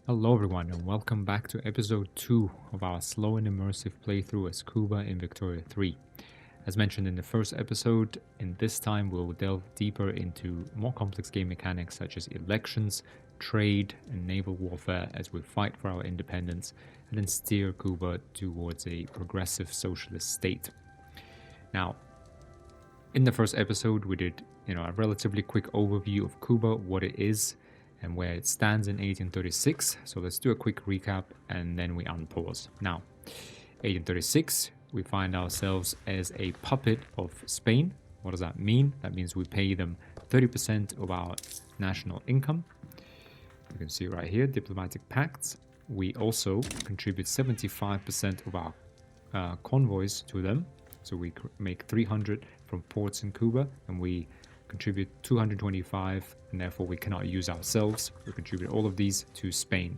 Hello everyone and welcome back to episode 2 of our slow and immersive playthrough as Cuba in Victoria 3. As mentioned in the first episode, in this time we'll delve deeper into more complex game mechanics such as elections, trade and naval warfare as we fight for our independence and then steer Cuba towards a progressive socialist state. Now, in the first episode we did a relatively quick overview of Cuba, what it is, and where it stands in 1836. So let's do a quick recap and then we unpause. Now, 1836, we find ourselves as a puppet of Spain. What does that mean? That means we pay them 30% of our national income. You can see right here, diplomatic pacts. We also contribute 75% of our convoys to them. So we make 300 from ports in Cuba and we contribute 225, and therefore we cannot use ourselves. We contribute all of these to Spain.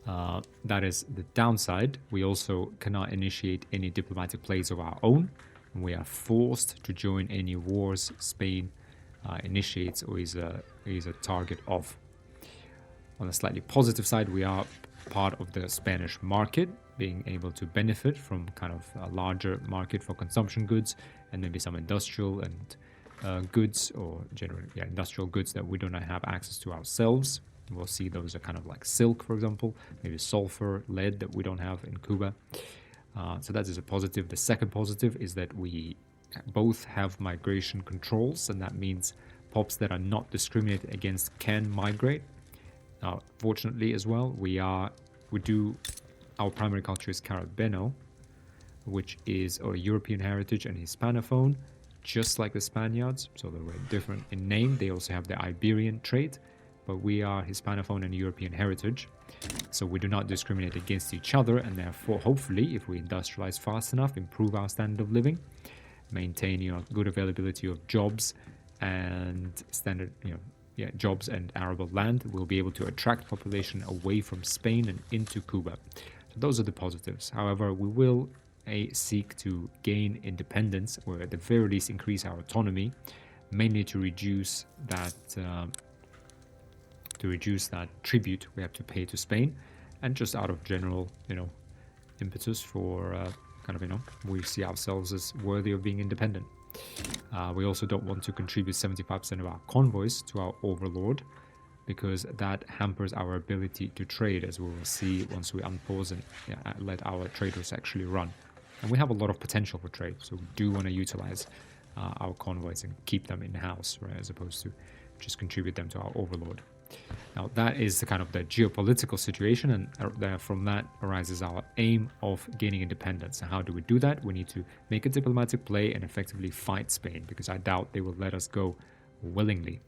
That is the downside. We also cannot initiate any diplomatic plays of our own, and we are forced to join any wars Spain initiates or is a target of. On the slightly positive side, we are part of the Spanish market, being able to benefit from kind of a larger market for consumption goods and maybe some industrial and goods, or generally industrial goods that we do not have access to ourselves. We'll see those are kind of like silk, for example, maybe sulfur, lead that we don't have in Cuba. So that is a positive. The second positive is that we both have migration controls, and that means pops that are not discriminated against can migrate. Now, fortunately as well, our primary culture is Caribbean, which is a European heritage and Hispanophone, just like the Spaniards. So they were different in name. They also have the Iberian trait, but we are Hispanophone and European heritage. So we do not discriminate against each other, and therefore, hopefully, if we industrialize fast enough, improve our standard of living, maintain good availability of jobs and jobs and arable land, we'll be able to attract population away from Spain and into Cuba. So those are the positives. However, we will seek to gain independence, or at the very least increase our autonomy, mainly to reduce that tribute we have to pay to Spain, and just out of general impetus for we see ourselves as worthy of being independent. We also don't want to contribute 75% of our convoys to our overlord, because that hampers our ability to trade, as we will see once we unpause and let our traders actually run. And we have a lot of potential for trade, so we do want to utilize our convoys and keep them in-house, right, as opposed to just contribute them to our overlord. Now, that is the kind of the geopolitical situation, and from that arises our aim of gaining independence. And how do we do that? We need to make a diplomatic play and effectively fight Spain, because I doubt they will let us go willingly.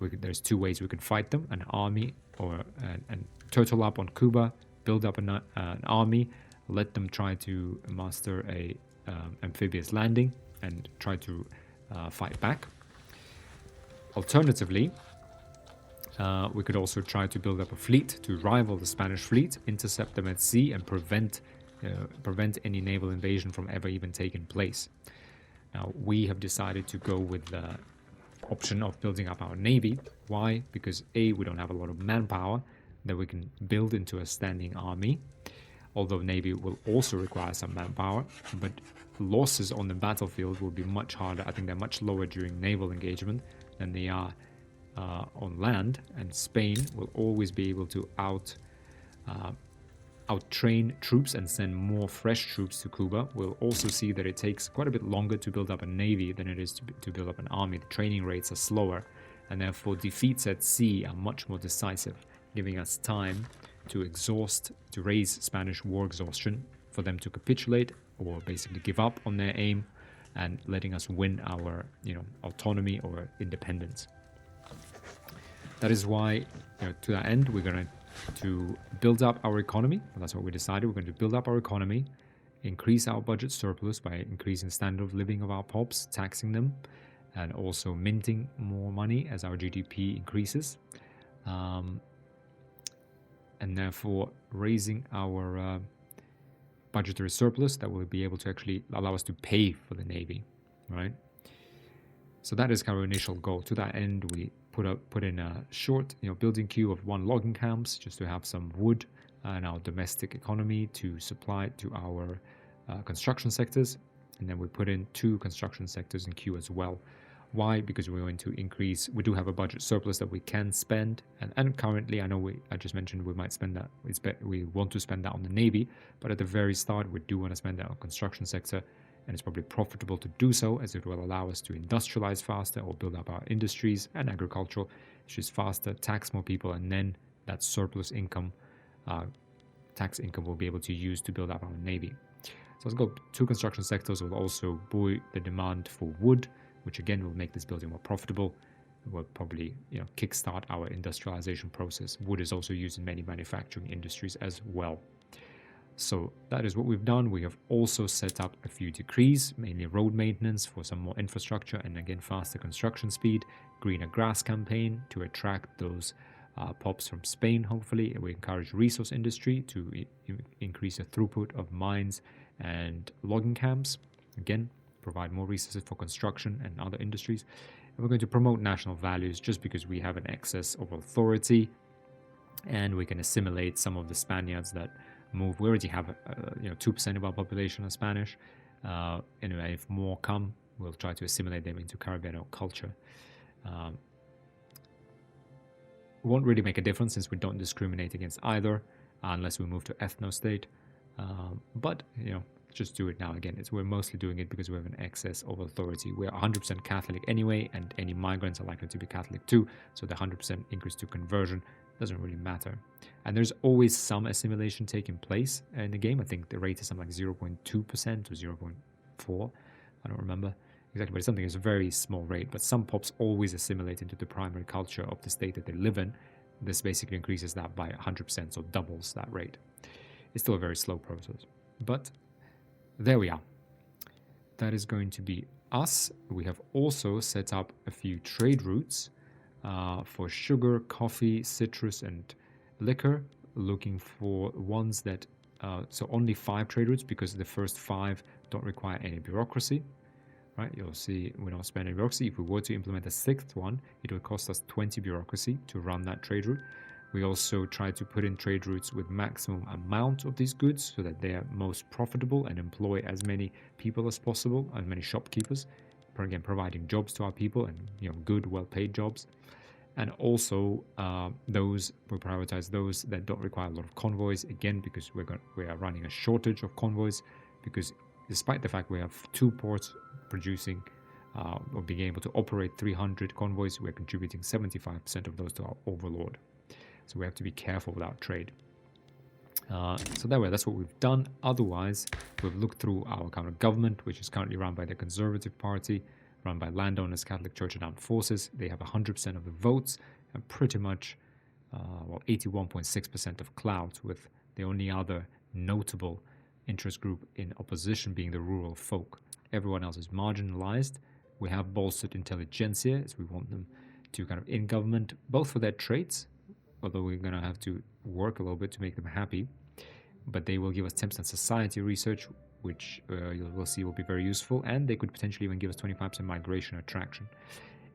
There's two ways we can fight them: an army, and total up on Cuba, build up an army, let them try to master a amphibious landing and try to fight back. Alternatively, we could also try to build up a fleet to rival the Spanish fleet, intercept them at sea, and prevent any naval invasion from ever even taking place. Now, we have decided to go with the option of building up our navy. Why? Because A, we don't have a lot of manpower that we can build into a standing army, although navy will also require some manpower, but losses on the battlefield will be much harder. I think they're much lower during naval engagement than they are on land, and Spain will always be able to out-train troops and send more fresh troops to Cuba. We'll also see that it takes quite a bit longer to build up a navy than it is to build up an army. The training rates are slower, and therefore defeats at sea are much more decisive, giving us time to raise Spanish war exhaustion, for them to capitulate or basically give up on their aim, and letting us win our autonomy or independence. That is why, to that end, we're going to build up our economy. That's what we decided. We're going to build up our economy, increase our budget surplus by increasing standard of living of our pops, taxing them, and also minting more money as our GDP increases, and therefore raising our budgetary surplus that will be able to actually allow us to pay for the Navy, right? So that is our initial goal. To that end, we put in a short building queue of 1 logging camps just to have some wood in our domestic economy to supply to our construction sectors, and then we put in 2 construction sectors in queue as well. Why? Because we're going to increase. We do have a budget surplus that we can spend, and currently I know I just mentioned we might spend that. We want to spend that on the Navy, but at the very start we do want to spend that on construction sector, and it's probably profitable to do so as it will allow us to industrialize faster or build up our industries and agricultural, which is faster, tax more people, and then that surplus income, tax income, we'll be able to use to build up our Navy. So let's go. 2 construction sectors will also buoy the demand for wood, which again will make this building more profitable. Will probably kickstart our industrialization process. Wood is also used in many manufacturing industries as well. So that is what we've done. We have also set up a few decrees, mainly road maintenance for some more infrastructure and again faster construction speed, greener grass campaign to attract those pops from Spain, hopefully. We encourage resource industry to increase the throughput of mines and logging camps. Again, provide more resources for construction and other industries. And we're going to promote national values just because we have an excess of authority and we can assimilate some of the Spaniards that move. We already have 2% of our population are Spanish. Anyway, if more come, we'll try to assimilate them into Caribbean culture. It won't really make a difference since we don't discriminate against either unless we move to ethno-state. But just do it now. Again, we're mostly doing it because we have an excess of authority. We're 100% Catholic anyway, and any migrants are likely to be Catholic too, so the 100% increase to conversion doesn't really matter. And there's always some assimilation taking place in the game. I think the rate is something like 0.2% or 0.4. I don't remember exactly, but it's something that's a very small rate. But some pops always assimilate into the primary culture of the state that they live in. This basically increases that by 100%, so doubles that rate. It's still a very slow process, but there we are. That is going to be us. We have also set up a few trade routes for sugar, coffee, citrus, and liquor, looking for ones that, so only 5 trade routes because the first 5 don't require any bureaucracy, right? You'll see we don't spend any bureaucracy. If we were to implement a 6th one, it would cost us 20 bureaucracy to run that trade route. We also try to put in trade routes with maximum amount of these goods so that they are most profitable and employ as many people as possible, as many shopkeepers, again providing jobs to our people and good, well-paid jobs. And also we prioritize those that don't require a lot of convoys, again because we are running a shortage of convoys, because despite the fact we have 2 ports producing or being able to operate 300 convoys, we're contributing 75% of those to our overlord. So we have to be careful with our trade. So that's what we've done. Otherwise, we've looked through our kind of government, which is currently run by the Conservative Party, run by landowners, Catholic Church and Armed Forces. They have 100% of the votes and pretty much 81.6% of clout, with the only other notable interest group in opposition being the rural folk. Everyone else is marginalized. We have bolstered intelligentsia, as we want them to kind of in government, both for their traits, although we're going to have to work a little bit to make them happy. But they will give us 10% society research, which you'll see will be very useful, and they could potentially even give us 25% migration attraction.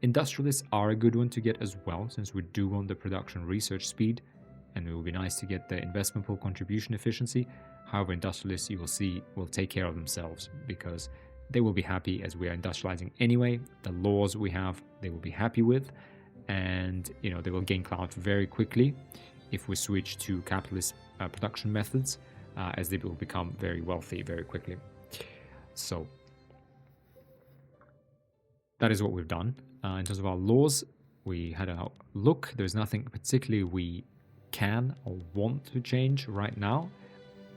Industrialists are a good one to get as well, since we do want the production research speed, and it will be nice to get the investment pool contribution efficiency. However, industrialists, you will see, will take care of themselves because they will be happy as we are industrializing anyway. The laws we have, they will be happy with, and they will gain clout very quickly if we switch to capitalist production methods, as they will become very wealthy very quickly. So that is what we've done. In terms of our laws, we had a look. There's nothing particularly we can or want to change right now,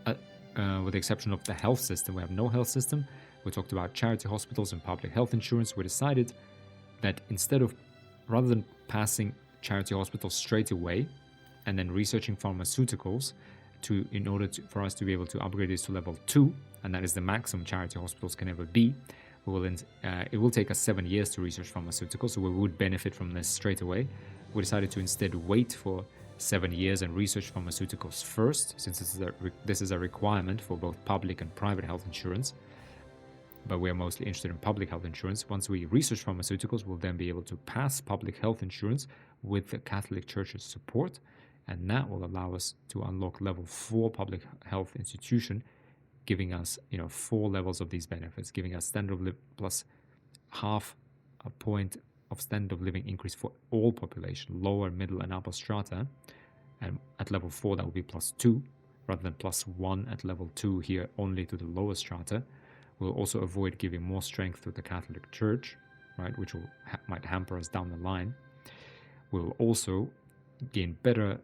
with the exception of the health system. We have no health system. We talked about charity hospitals and public health insurance. We decided that rather than passing charity hospitals straight away and then researching pharmaceuticals for us to be able to upgrade this to level 2, and that is the maximum charity hospitals can ever be, it will take us 7 years to research pharmaceuticals, so we would benefit from this straight away. We decided to instead wait for 7 years and research pharmaceuticals first, since this is a requirement for both public and private health insurance. but we are mostly interested in public health insurance. Once we research pharmaceuticals, we'll then be able to pass public health insurance with the Catholic Church's support, and that will allow us to unlock level 4 public health institution, giving us 4 levels of these benefits, giving us standard of living plus half a point of standard of living increase for all population, lower, middle, and upper strata. And at level 4, that will be +2, rather than +1 at level 2 here, only to the lower strata. We'll also avoid giving more strength to the Catholic Church, right, which might hamper us down the line. We'll also gain better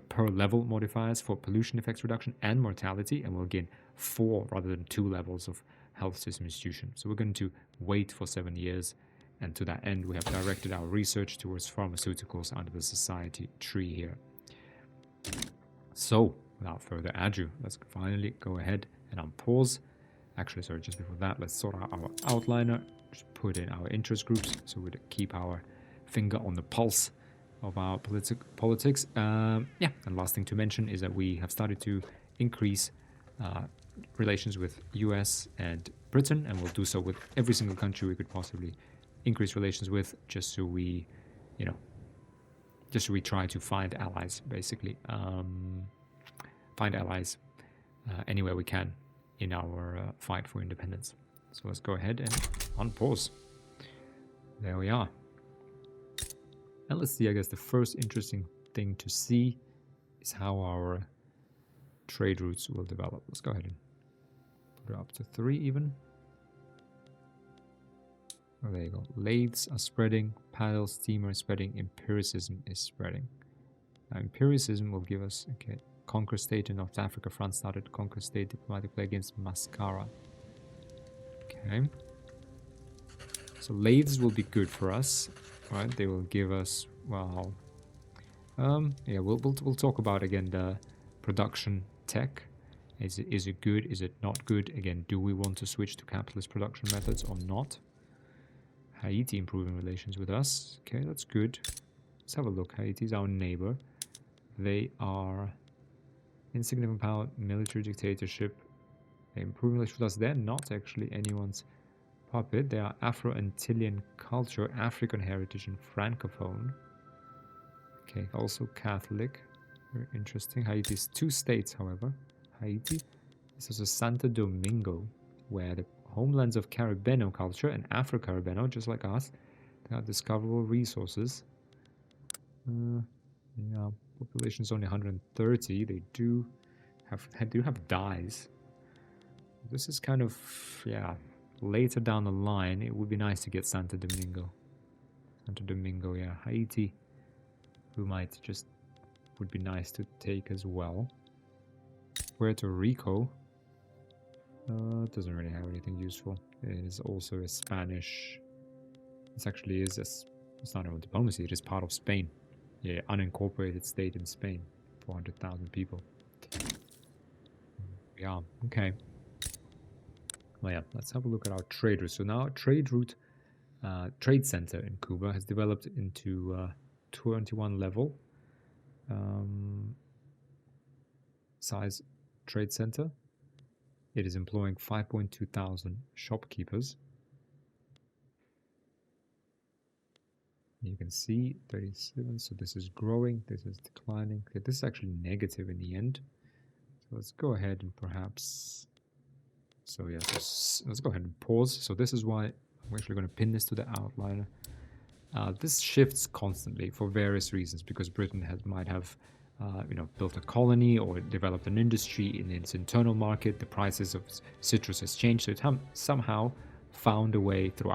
per level modifiers for pollution effects reduction and mortality, and we'll gain 4 rather than 2 levels of health system institution. So we're going to wait for 7 years, and to that end we have directed our research towards pharmaceuticals under the society tree here. So without further ado, let's finally go ahead and unpause. Actually, sorry, just before that, let's sort out our outliner, just put in our interest groups so we keep our finger on the pulse of our politics. And last thing to mention is that we have started to increase relations with US and Britain, and we'll do so with every single country we could possibly increase relations with, just so we try to find allies, basically. Find allies anywhere we can in our fight for independence. So let's go ahead and unpause. There we are. And let's see, I guess the first interesting thing to see is how our trade routes will develop. Let's go ahead and put it up to 3 even. Oh, there you go. Lathes are spreading, paddle steamer is spreading, empiricism is spreading. Now, empiricism will give us, okay, conquer state in North Africa. France started conquer state diplomatic play against Mascara. Okay. So lathes will be good for us, right? They will give us, well, we'll talk about again the production tech. Is it good? Is it not good? Again, do we want to switch to capitalist production methods or not? Haiti improving relations with us. Okay, that's good. Let's have a look. Haiti is our neighbor. They are insignificant power, military dictatorship. They're improving relations with us. They're not actually anyone's puppet. They are Afro-Antillean culture, African heritage, and Francophone. Okay, also Catholic. Very interesting. Haiti is 2 states, however. Haiti is also Santo Domingo, where the homelands of Caribbean culture and Afro-Caribbean, just like us, they are discoverable resources. Population is only 130. They do have dyes. This is kind of, later down the line, it would be nice to get Santo Domingo. Haiti, would be nice to take as well. Puerto Rico doesn't really have anything useful. It is also a Spanish. This actually is it's not even diplomacy. It is part of Spain. Yeah, unincorporated state in Spain. 400,000 people. Yeah. Okay. Well, yeah. Let's have a look at our trade route. So now our trade route, trade center in Cuba has developed into 21 level size trade center. It is employing 5.2 thousand shopkeepers. You can see 37, so this is growing, this is declining. Okay, this is actually negative in the end. So let's go ahead and perhaps, so yeah, let's go ahead and pause. So this is why I'm actually going to pin this to the outliner. This shifts constantly for various reasons, because Britain might have built a colony or developed an industry in its internal market. The prices of citrus has changed, so it somehow found a way through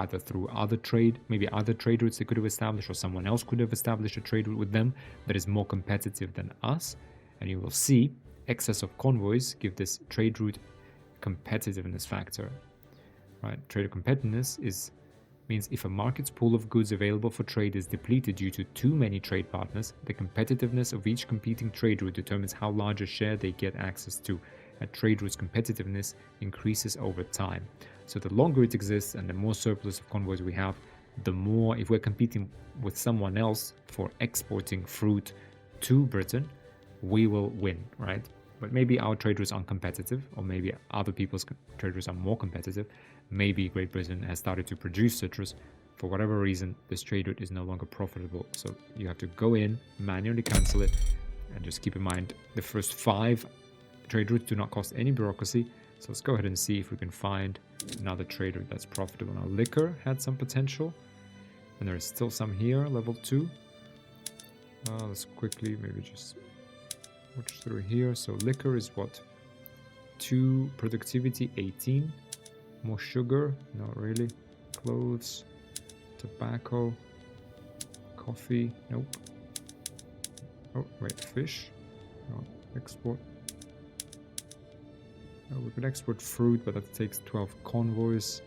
other trade routes they could have established, or someone else could have established a trade route with them that is more competitive than us. And you will see excess of convoys give this trade route competitiveness factor, right? Trade competitiveness means if a market's pool of goods available for trade is depleted due to too many trade partners, the competitiveness of each competing trade route determines how large a share they get access to. A trade route's competitiveness increases over time. So the longer it exists and the more surplus of convoys we have, the more, if we're competing with someone else for exporting fruit to Britain, we will win, right? But maybe our trade routes aren't competitive, or maybe other people's trade routes are more competitive. Maybe Great Britain has started to produce citrus. For whatever reason, this trade route is no longer profitable. So you have to go in, manually cancel it, and just keep in mind the first 5 trade routes do not cost any bureaucracy. So let's go ahead and see if we can find another trade route that's profitable. Now, liquor had some potential, and there is still some here, level 2. Let's quickly maybe just watch through here. So liquor is what? 2 productivity, 18. More sugar, not really. Clothes, tobacco, coffee, nope. Oh, wait, fish, no, export. Oh, we could export fruit, but that takes 12 convoys.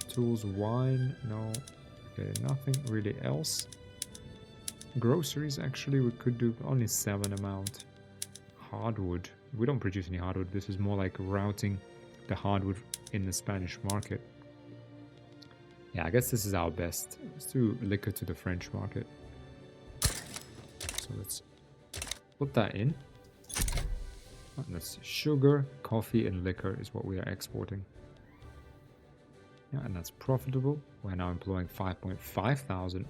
Tools, wine, no. Okay, nothing really else. Groceries, actually, we could do only 7 amount. Hardwood, we don't produce any hardwood. This is more like routing the hardwood in the Spanish market. Yeah, I guess this is our best. Let's do liquor to the French market. So let's put that in. And that's sugar, coffee, and liquor is what we are exporting. Yeah, and that's profitable. We're now employing 5.5 thousand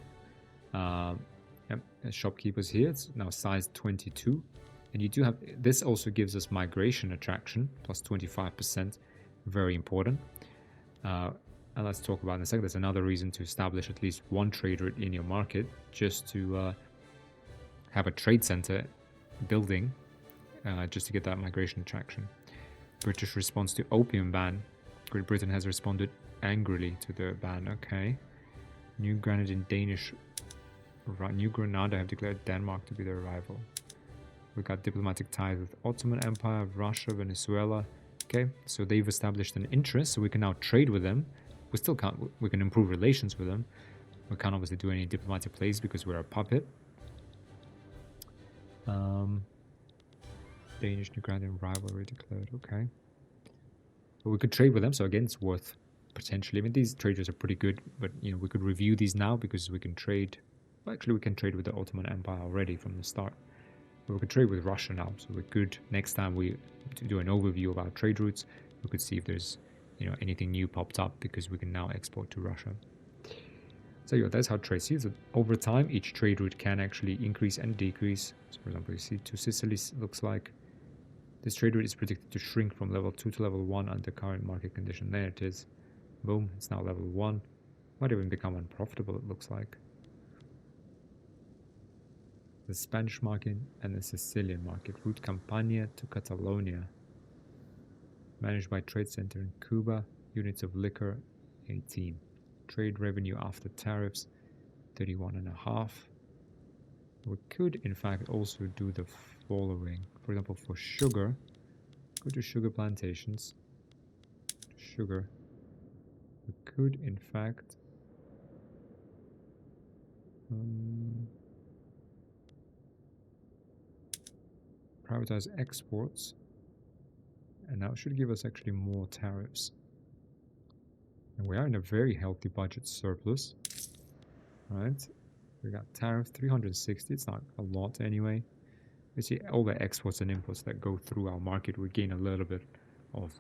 shopkeepers here. It's now size 22. And you do have, this also gives us migration attraction, plus 25%, very important. And let's talk about in a second. There's another reason to establish at least one trade route in your market, just to have a trade center building, just to get that migration attraction. British response to opium ban. Great Britain has responded angrily to the ban. Okay. New Granada and New Granada have declared Denmark to be their rival. We got diplomatic ties with Ottoman Empire, Russia, Venezuela. Okay, so they've established an interest, so we can now trade with them. We still can't, we can improve relations with them. We can't obviously do any diplomatic plays because we're a puppet. Danish New Granada rivalry declared, okay. But we could trade with them, so again, it's worth potentially. I mean, these traders are pretty good, but you know, we could review these now because we can trade. Well, actually, we can trade with the Ottoman Empire already from the start. But we could trade with Russia now, so we could, next time we do an overview of our trade routes, we could see if there's, you know, anything new popped up, because we can now export to Russia. So yeah, that's how trade sees it. Over time, each trade route can actually increase and decrease. So for example, you see to Sicily looks like this trade route is predicted to shrink from level 2 to level 1 under current market condition. There it is. Boom, it's now level 1. Might even become unprofitable, it looks like. The Spanish market and the Sicilian market. Route Campania to Catalonia. Managed by Trade Center in Cuba. Units of liquor, 18. Trade revenue after tariffs, 31.5. We could, in fact, also do the following. For example, for sugar, go to sugar plantations. Sugar. We could, in fact, privatize exports, and that should give us actually more tariffs. And we are in a very healthy budget surplus, right? We got tariff 360. It's not a lot anyway. You see all the exports and imports that go through our market, we gain a little bit of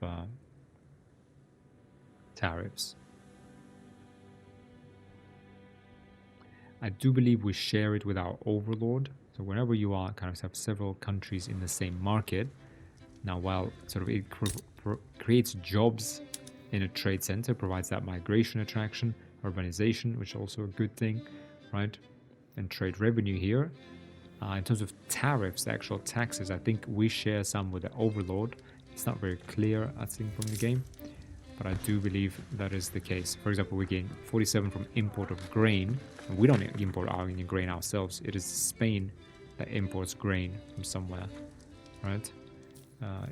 tariffs. I do believe we share it with our overlord. So whenever you are kind of have several countries in the same market, now while sort of it creates jobs in a trade center, provides that migration attraction, urbanization, which is also a good thing, right? And trade revenue here. In terms of tariffs, the actual taxes, I think we share some with the overlord. It's not very clear, I think, from the game, but I do believe that is the case. For example, we gain 47 from import of grain. And we don't import our grain ourselves. It is Spain that imports grain from somewhere, right?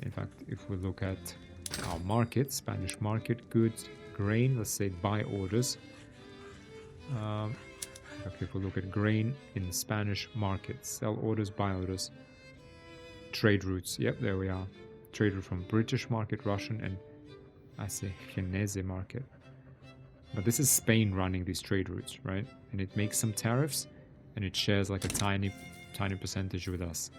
In fact, if we look at our market, Spanish market, goods, grain, let's say buy orders. Okay, if we look at grain in Spanish market, sell orders, buy orders, trade routes. Yep, there we are. Trade route from British market, Russian, and I say Chinese market. But this is Spain running these trade routes, right? And it makes some tariffs, and it shares like a tiny percentage with us.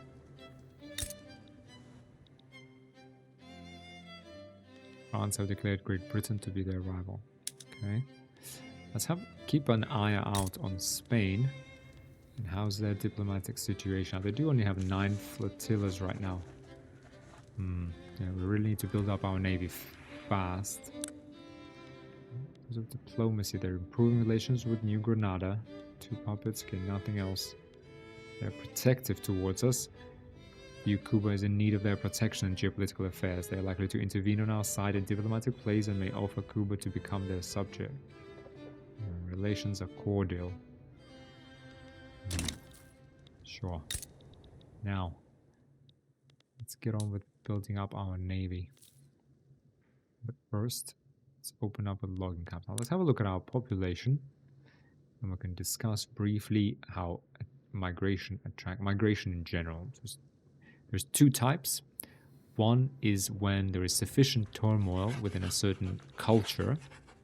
France have declared Great Britain to be their rival. Okay. Let's keep an eye out on Spain. And how's their diplomatic situation? They do only have 9 flotillas right now. Yeah, we really need to build up our navy fast. In terms of diplomacy, they're improving relations with New Granada. 2 puppets, okay, nothing else. They're protective towards us. Cuba is in need of their protection in geopolitical affairs. They are likely to intervene on our side in diplomatic plays and may offer Cuba to become their subject. Relations are cordial. Sure. Now, let's get on with building up our navy. But first, let's open up a logging camp. Now, let's have a look at our population, and we can discuss briefly how migration in general. There's 2 types. One is when there is sufficient turmoil within a certain culture,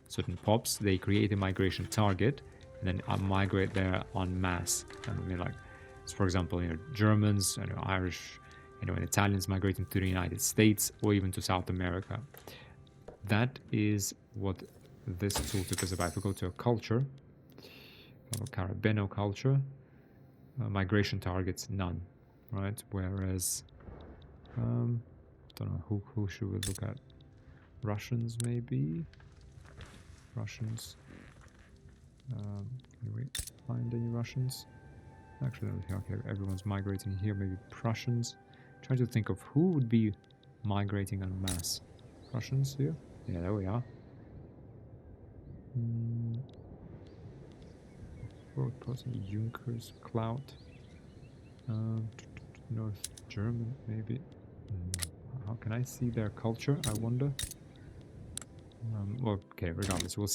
certain pops, they create a migration target and then migrate there en masse. I mean, like, so for example, Germans, Irish, and Italians migrating to the United States or even to South America. That is what this tooltip is about. If we go to a culture, Carabeno culture, migration targets none, right? Whereas, don't know who should we look at? Russians maybe. Russians. Can we find any Russians? Actually, okay, everyone's migrating here. Maybe Prussians. Trying to think of who would be migrating en masse. Prussians here? Yeah, there we are. Junkers, Clout. North German, maybe. How can I see their culture, I wonder? Okay, regardless, we'll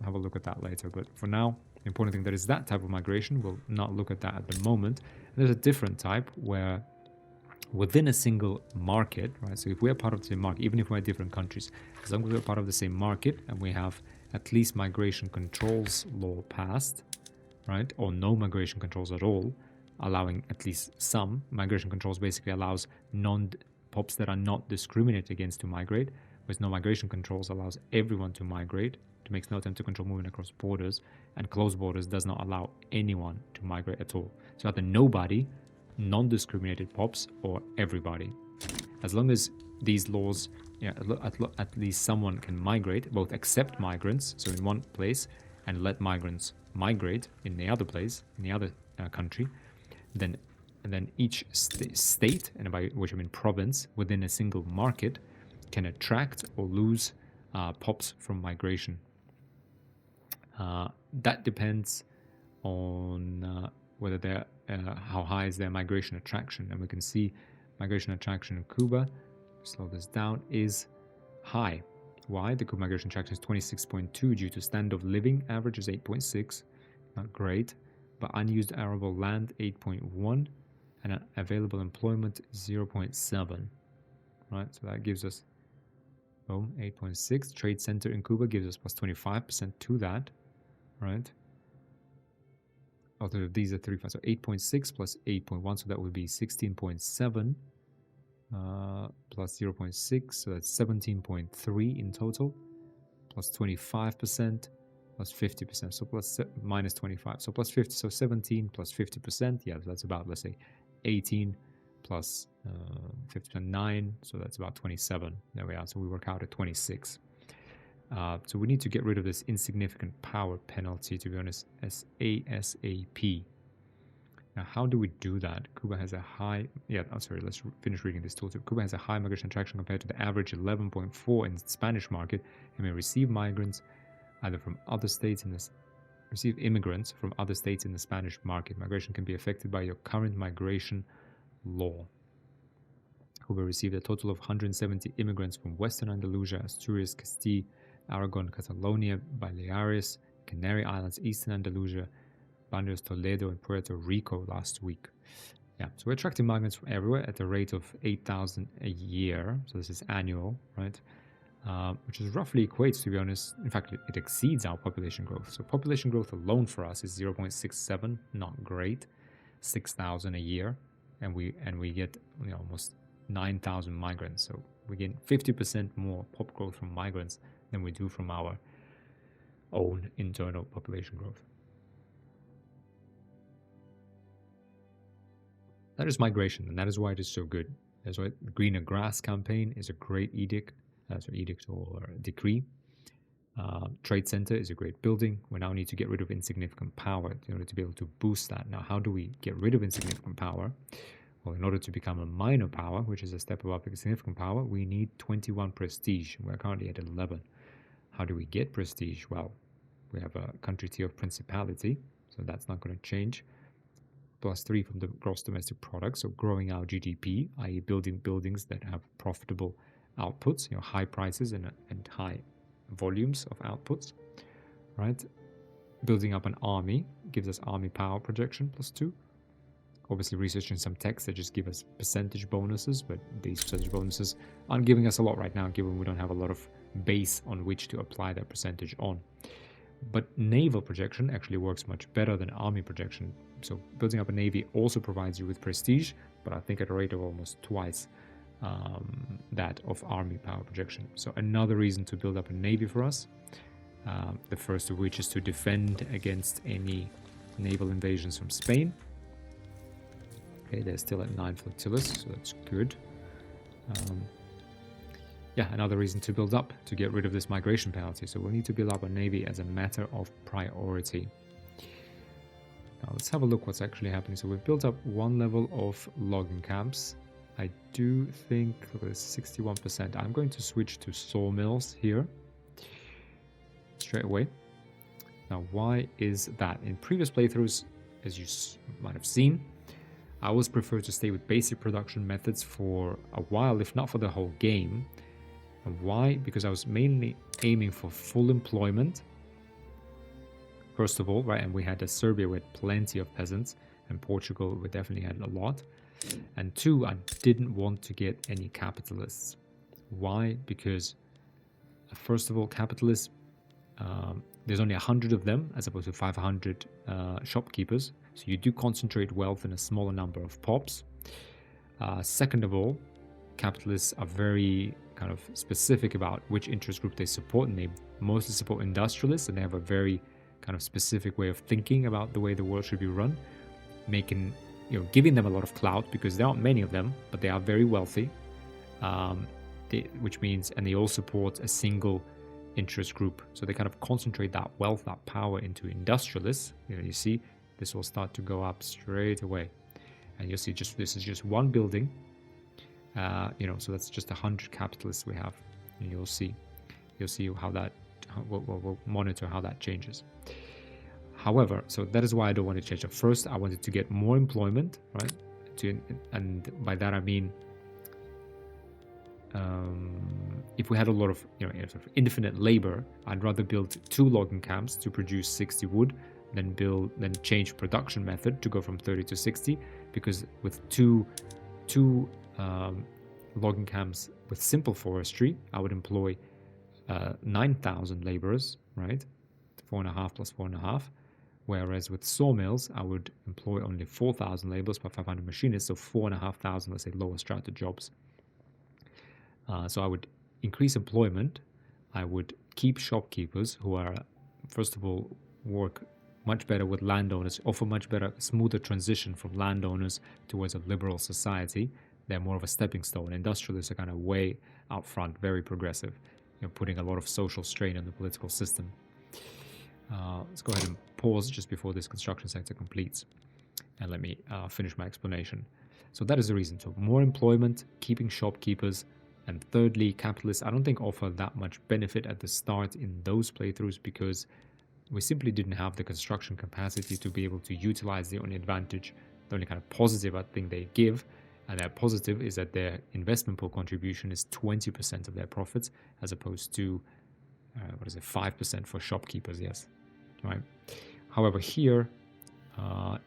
have a look at that later. But for now, the important thing, that is that type of migration. We'll not look at that at the moment. And there's a different type where within a single market, right? So if we're part of the same market, even if we're in different countries, as long as we're part of the same market and we have at least migration controls law passed, right? Or no migration controls at all, allowing at least some. Migration controls basically allows non-pops that are not discriminated against to migrate, whereas no migration controls allows everyone to migrate. It makes no attempt to control movement across borders, and closed borders does not allow anyone to migrate at all. So either nobody, non-discriminated pops, or everybody. As long as these laws, at least someone can migrate, both accept migrants, so in one place, and let migrants migrate in the other place, in the other country, then each state, and by which I mean province, within a single market, can attract or lose pops from migration. That depends on whether they're how high is their migration attraction, and we can see migration attraction in Cuba, slow this down, is high. Why? The Cuba migration attraction is 26.2 due to standard of living average is 8.6, not great, but unused arable land 8.1, and available employment 0.7. Right, so that gives us 8.6. Trade center in Cuba gives us plus 25% to that, right? Although these are 3, so 8.6 plus 8.1, so that would be 16.7 plus 0.6, so that's 17.3 in total, plus 25% plus 50%, so plus minus 25, so plus 50, so 17 plus 50%, yeah, that's about, let's say, 18 plus 50%, 9, so that's about 27. There we are, so we work out at 26. So we need to get rid of this insignificant power penalty, to be honest, ASAP. Now, how do we do that? Cuba has a high, let's finish reading this tooltip. Cuba has a high migration attraction compared to the average 11.4 in the Spanish market, and may receive migrants either from other states receive immigrants from other states in the Spanish market. Migration can be affected by your current migration law. Cuba received a total of 170 immigrants from Western Andalusia, Asturias, Castile, Aragon, Catalonia, Baleares, Canary Islands, Eastern Andalusia, Baleares, Toledo, and Puerto Rico last week. Yeah, so we're attracting migrants from everywhere at a rate of 8,000 a year. So this is annual, right? Which is roughly equates, to be honest, in fact, it exceeds our population growth. So population growth alone for us is 0.67, not great, 6,000 a year, and we get almost 9,000 migrants. So we get 50% more pop growth from migrants than we do from our own internal population growth. That is migration, and that is why it is so good. That's why the Greener Grass campaign is a great edict or decree. Trade Center is a great building. We now need to get rid of insignificant power in order to be able to boost that. Now, how do we get rid of insignificant power? Well, in order to become a minor power, which is a step above significant power, we need 21 prestige. We're currently at 11. How do we get prestige? Well, we have a country tier of principality, so that's not going to change. +3 from the gross domestic product, so growing our GDP, i.e. building buildings that have profitable outputs, high prices and high volumes of outputs, right? Building up an army gives us army power projection +2. Obviously researching some techs that just give us percentage bonuses, but these percentage bonuses aren't giving us a lot right now, given we don't have a lot of base on which to apply that percentage on. But naval projection actually works much better than army projection. So building up a navy also provides you with prestige, but I think at a rate of almost twice that of army power projection. So another reason to build up a navy for us. The first of which is to defend against any naval invasions from Spain. Okay, they're still at 9 flotillas, so that's good. Another reason to build up, to get rid of this migration penalty. So we'll need to build up a navy as a matter of priority. Now let's have a look what's actually happening. So we've built up one level of logging camps. I do think, look at this, 61%. I'm going to switch to sawmills here straight away. Now, why is that? In previous playthroughs, as you might have seen, I always prefer to stay with basic production methods for a while, if not for the whole game. And why? Because I was mainly aiming for full employment. First of all, right, and we had Serbia, we had plenty of peasants, and Portugal, we definitely had a lot. And 2, I didn't want to get any capitalists. Why? Because, first of all, capitalists, there's only 100 of them as opposed to 500 shopkeepers. So you do concentrate wealth in a smaller number of pops. Second of all, capitalists are very kind of specific about which interest group they support, and they mostly support industrialists, and they have a very kind of specific way of thinking about the way the world should be run, giving them a lot of clout because there aren't many of them, but they are very wealthy, which means, and they all support a single interest group. So they kind of concentrate that wealth, that power into industrialists. You see, this will start to go up straight away, and you'll see this is just one building. So that's just 100 capitalists we have, and you'll see how that we'll monitor how that changes. However, so that is why I don't want to change it. First, I wanted to get more employment, right? And by that I mean, if we had a lot of infinite labor, I'd rather build 2 logging camps to produce 60 wood than change production method to go from 30 to 60, because with two logging camps with simple forestry, I would employ 9,000 laborers, right? 4.5 plus 4.5. Whereas with sawmills, I would employ only 4,000 laborers per 500 machinists, so 4,500, let's say, lower strata jobs. So I would increase employment. I would keep shopkeepers who are, first of all, work much better with landowners, offer much better, smoother transition from landowners towards a liberal society. They're more of a stepping stone. Industrialists are kind of way out front, very progressive, putting a lot of social strain on the political system. Let's go ahead and pause just before this construction sector completes, and let me finish my explanation. So that is the reason. So more employment, keeping shopkeepers, and thirdly, capitalists I don't think offer that much benefit at the start in those playthroughs because we simply didn't have the construction capacity to be able to utilize the only advantage, the only kind of positive thing they give. And their positive is that their investment pool contribution is 20% of their profits, as opposed to 5% for shopkeepers. Yes, right. However, here, and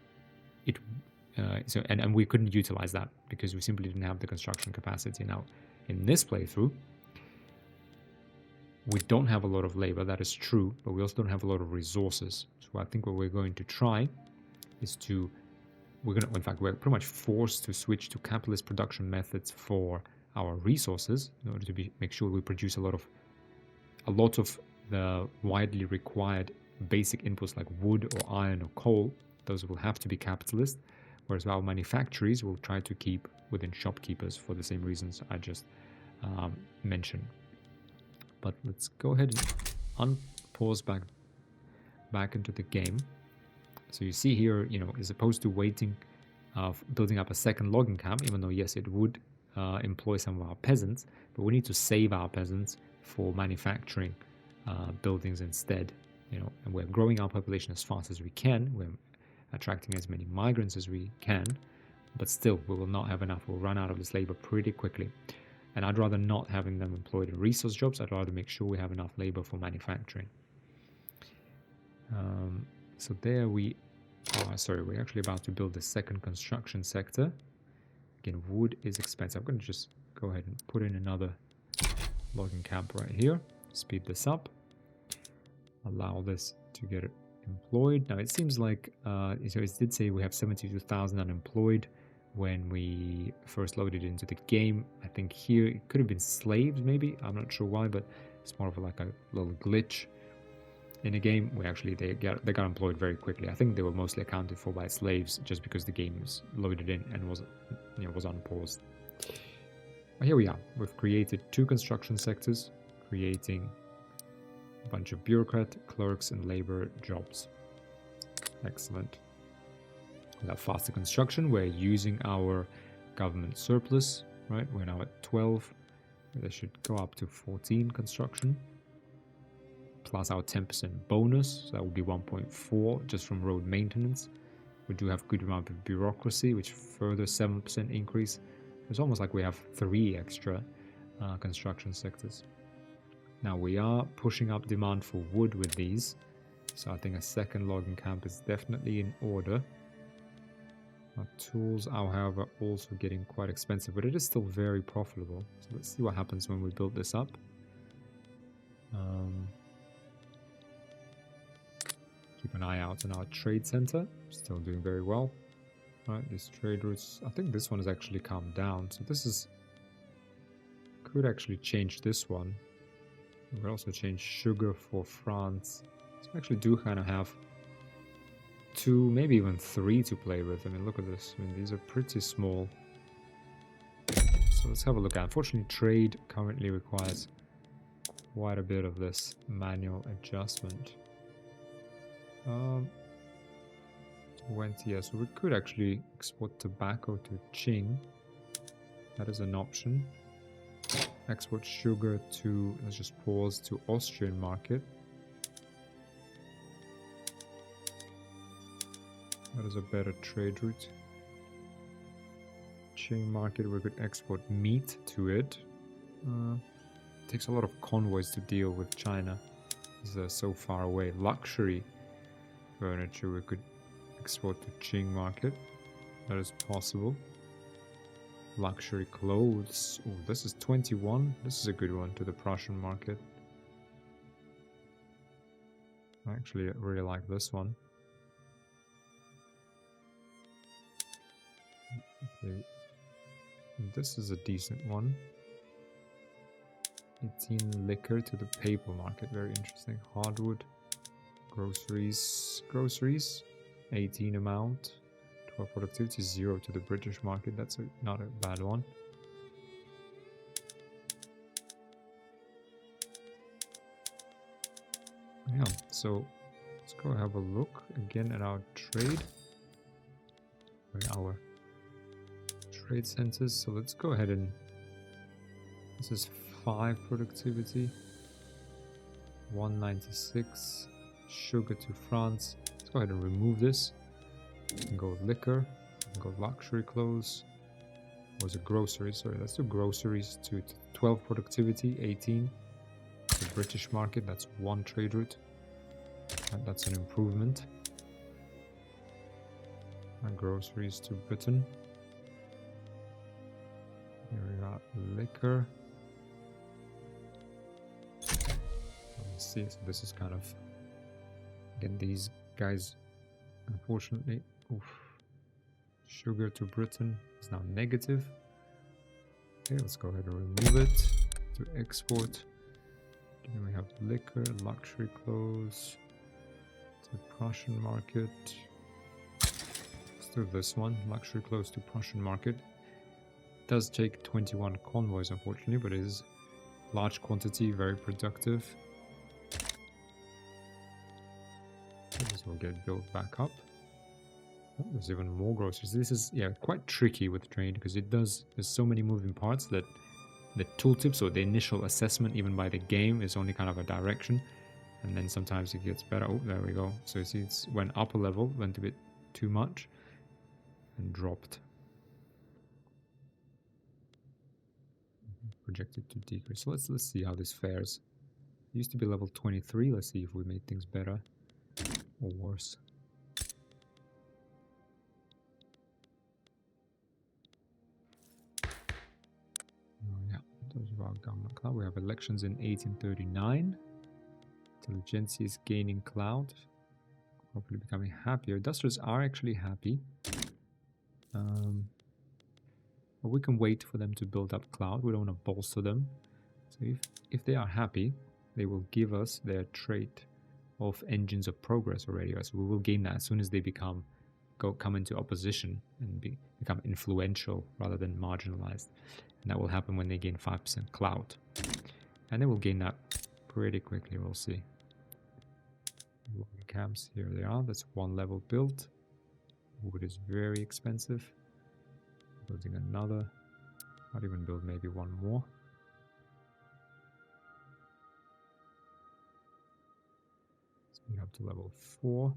we couldn't utilize that because we simply didn't have the construction capacity. Now, in this playthrough, we don't have a lot of labor. That is true, but we also don't have a lot of resources. So I think what we're going to try is to in fact, we're pretty much forced to switch to capitalist production methods for our resources in order to make sure we produce a lot of the widely required basic inputs like wood or iron or coal. Those will have to be capitalist, whereas our manufactories will try to keep within shopkeepers for the same reasons I just mentioned. But let's go ahead and unpause back into the game. So you see here, as opposed to waiting, building up a second logging camp, even though yes, it would employ some of our peasants, but we need to save our peasants for manufacturing buildings instead. And we're growing our population as fast as we can. We're attracting as many migrants as we can, but still, we will not have enough. We'll run out of this labor pretty quickly. And I'd rather not having them employed in resource jobs. I'd rather make sure we have enough labor for manufacturing. So there we are. Sorry, we're actually about to build the second construction sector. Again, wood is expensive. I'm going to just go ahead and put in another logging camp right here. Speed this up. Allow this to get employed. Now it seems like, so it did say we have 72,000 unemployed when we first loaded into the game. I think here it could have been slaves maybe. I'm not sure why, but it's more of like a little glitch in a game where actually they got employed very quickly. I think they were mostly accounted for by slaves just because the game was loaded in and was unpaused. But here we are. We've created 2 construction sectors, creating a bunch of bureaucrat, clerks, and labor jobs. Excellent. We have faster construction. We're using our government surplus, right? We're now at 12. They should go up to 14 construction. Plus our 10% bonus, so that would be 1.4 just from road maintenance. We do have good amount of bureaucracy, which further 7% increase. It's almost like we have 3 extra construction sectors. Now we are pushing up demand for wood with these, so I think a second logging camp is definitely in order. Our tools are, however, also getting quite expensive, but it is still very profitable. So let's see what happens when we build this up. Keep an eye out on our trade center, still doing very well. Right, these trade routes, I think this one has actually calmed down, so this could actually change this one. We could also change sugar for France. So we actually do kind of have 2, maybe even 3 to play with. I mean, look at this. I mean, these are pretty small. So let's have a look at. Unfortunately, trade currently requires quite a bit of this manual adjustment. 20, yeah, so we could actually export tobacco to Qing. That is an option. Export sugar to, let's just pause, to Austrian market. That is a better trade route. Qing market, we could export meat to it. Takes a lot of convoys to deal with China. They're so far away. Luxury furniture we could export to Qing market. That is possible. Luxury clothes. Oh, this is 21. This is a good one to the Prussian market. I actually really like this one. Okay. This is a decent one. 18 liquor to the paper market. Very interesting. Hardwood. Groceries. 18 amount. 12 productivity. 0 to the British market. That's not a bad one. Yeah, so let's go have a look again at our trade. Our trade centers. So let's go ahead and this is 5 productivity. 196. Sugar to France. Let's go ahead and remove this. We can go with liquor. We can go with luxury clothes. Or was it groceries? Sorry, let's do groceries to 12 productivity, 18. The British market, that's 1 trade route. And that's an improvement. And groceries to Britain. Here we got liquor. Let's see, so this is kind of, again, these guys, unfortunately, oof, Sugar to Britain is now negative. Okay, let's go ahead and remove it to export. Then we have liquor, luxury clothes, to Prussian market. Let's do this one, luxury clothes to Prussian market. It does take 21 convoys, unfortunately, but it is large quantity, very productive. This will get built back up. Oh, there's even more groceries. This is, yeah, quite tricky with trade because there's so many moving parts that the tooltips or the initial assessment, even by the game, is only kind of a direction. And then sometimes it gets better. Oh, there we go. So you see it went up a level, went a bit too much, and dropped. Projected to decrease. So let's see how this fares. It used to be level 23. Let's see if we made things better or worse. Oh yeah, those are our government cloud. We have elections in 1839. Intelligentsia is gaining cloud. Hopefully becoming happier. Industrials are actually happy. But we can wait for them to build up cloud. We don't want to bolster them. So if they are happy, they will give us their trait of engines of progress already. So we will gain that as soon as they come into opposition and become influential rather than marginalized. And that will happen when they gain 5% cloud. And they will gain that pretty quickly, we'll see. Camps, here they are. That's one level built. Wood is very expensive. Building another. I'd even build maybe one more. So we up to level 4.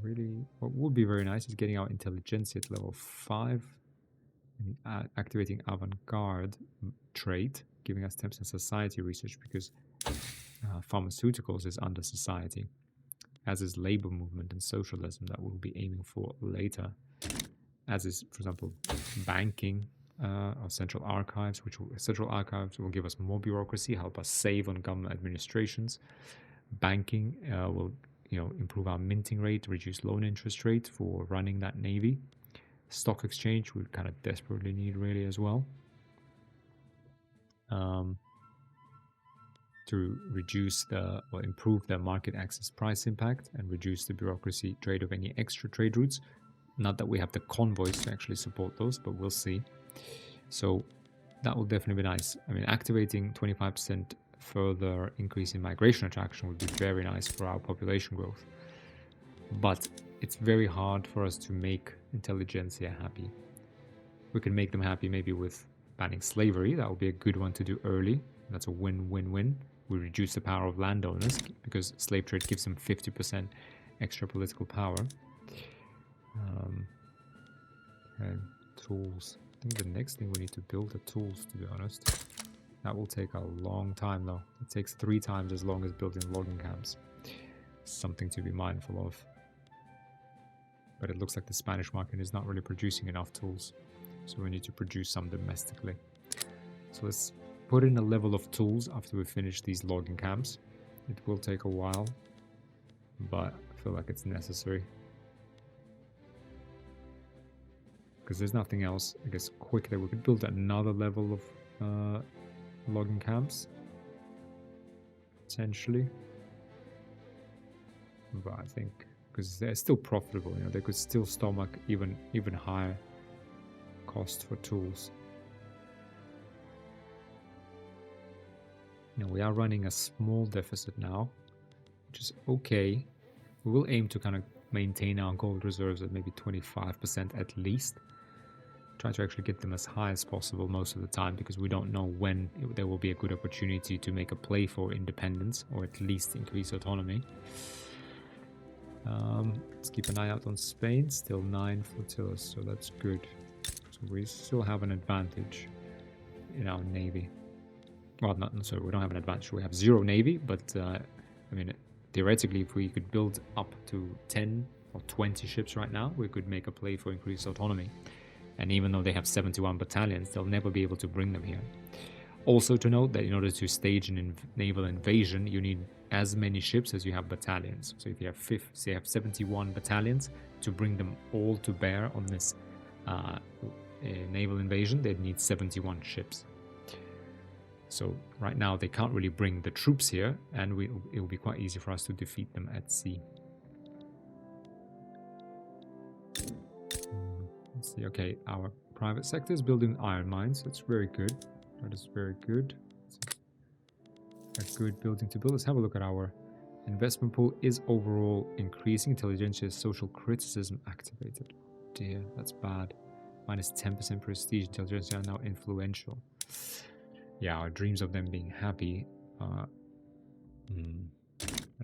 Really, what would be very nice is getting our intelligentsia at level 5 and activating avant-garde trait, giving us 10% society research because pharmaceuticals is under society, as is labor movement and socialism that we'll be aiming for later, as is, for example, banking or central archives, central archives will give us more bureaucracy, help us save on government administrations. Banking will improve our minting rate, reduce loan interest rate for running that navy. Stock exchange we kind of desperately need really as well. To reduce improve the market access price impact and reduce the bureaucracy trade of any extra trade routes. Not that we have the convoys to actually support those, but we'll see. So that will definitely be nice. I mean, activating 25% further increase in migration attraction would be very nice for our population growth. But it's very hard for us to make intelligentsia happy. We can make them happy maybe with banning slavery. That would be a good one to do early. That's a win-win-win. We reduce the power of landowners because slave trade gives them 50% extra political power. Okay, tools. I think the next thing we need to build are tools, to be honest. That will take a long time though. It takes 3 times as long as building logging camps. Something to be mindful of. But it looks like the Spanish market is not really producing enough tools. So we need to produce some domestically. So let's put in a level of tools after we finish these logging camps. It will take a while, but I feel like it's necessary. Because there's nothing else, I guess, quickly. We could build another level of logging camps, potentially. But I think, because they're still profitable, they could still stomach even higher cost for tools. We are running a small deficit now, which is okay. We will aim to kind of maintain our gold reserves at maybe 25% at least. Try to actually get them as high as possible most of the time, because we don't know when there will be a good opportunity to make a play for independence or at least increase autonomy. Let's keep an eye out on Spain. Still 9 flotillas, so that's good. So we still have an advantage in our navy. Well, we don't have an advantage. We have 0 navy, but I mean, theoretically, if we could build up to 10 or 20 ships right now, we could make a play for increased autonomy. And even though they have 71 battalions, they'll never be able to bring them here. Also to note that in order to stage an naval invasion, you need as many ships as you have battalions. So if you have say you have 71 battalions, to bring them all to bear on this naval invasion, they'd need 71 ships. So right now they can't really bring the troops here, and it will be quite easy for us to defeat them at sea. Let's see. Okay, our private sector is building iron mines. That's very good. That is very good. A good building to build. Let's have a look at our investment pool. Is overall increasing. Intelligentsia social criticism activated. Oh dear, that's bad. Minus 10% prestige. Intelligentsia are now influential. Yeah, our dreams of them being happy. That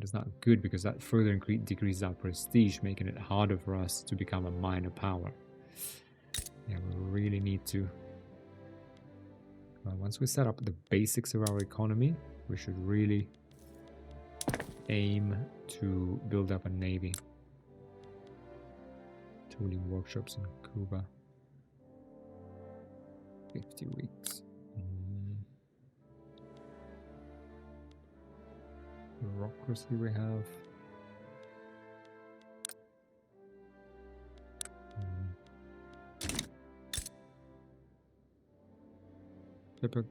is not good, because that further decreases our prestige, making it harder for us to become a minor power. Yeah, we really need to. Once we set up the basics of our economy, we should really aim to build up a navy. Tooling workshops in Cuba. 50 weeks. Bureaucracy we have.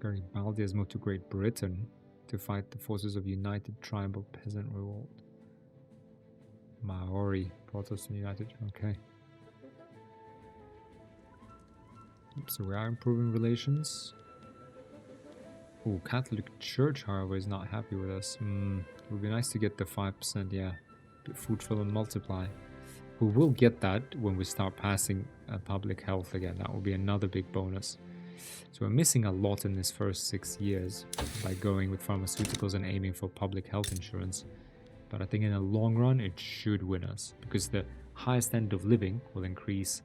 Garibaldi has moved to Great Britain to fight the forces of United Tribal Peasant Revolt. Maori Protestant United. Okay. So we are improving relations. Oh, Catholic Church, however, is not happy with us. It would be nice to get the 5%, yeah. Fruitful and multiply. We will get that when we start passing public health again. That will be another big bonus. So we're missing a lot in this first 6 years by going with pharmaceuticals and aiming for public health insurance. But I think in the long run, it should win us, because the higher standard of living will increase